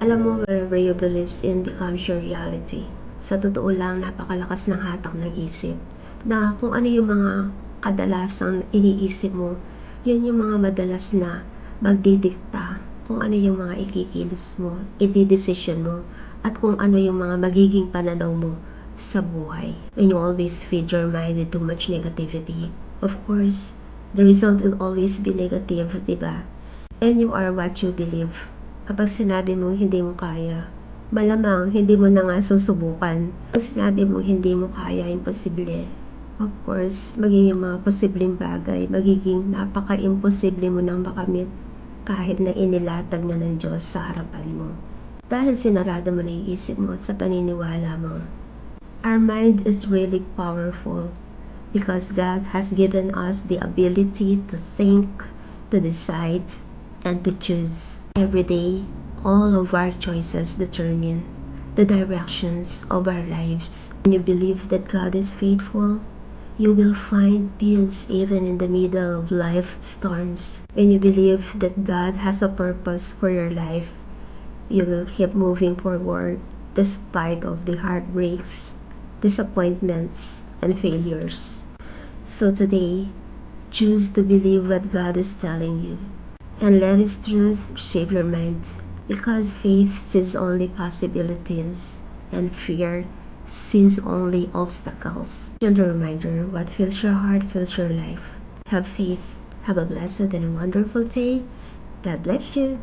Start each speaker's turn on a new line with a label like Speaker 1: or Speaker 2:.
Speaker 1: Alam mo, wherever you believes in becomes your reality. Sa totoo lang, napakalakas ng hatak ng isip na kung ano yung mga kadalasang iniisip mo, yun yung mga madalas na magdidikta kung ano yung mga ikikilos mo, ididesisyon mo, at kung ano yung mga magiging pananaw mo sa buhay. When you always feed your mind with too much negativity, of course, the result will always be negative, diba? And you are what you believe. Kapag sinabi mo hindi mo kaya, malamang hindi mo na nga susubukan. Kapag sinabi mo hindi mo kaya, imposible. Of course, magiging mga posibleng bagay, magiging napaka-imposible mo nang makamit kahit na inilatag na ng Diyos sa harapan mo. Dahil sinarado mo na yung isip mo sa paniniwala mo. Our mind is really powerful because God has given us the ability to think, to decide, and to choose. Every day, all of our choices determine the directions of our lives. When you believe that God is faithful, you will find peace even in the middle of life storms. When you believe that God has a purpose for your life, you will keep moving forward despite of the heartbreaks, disappointments, and failures. So today, choose to believe what God is telling you and let His truth shape your mind, because faith sees only possibilities and fear sees only obstacles. Gentle reminder, what fills your heart fills your life. Have faith. Have a blessed and wonderful day. God bless you.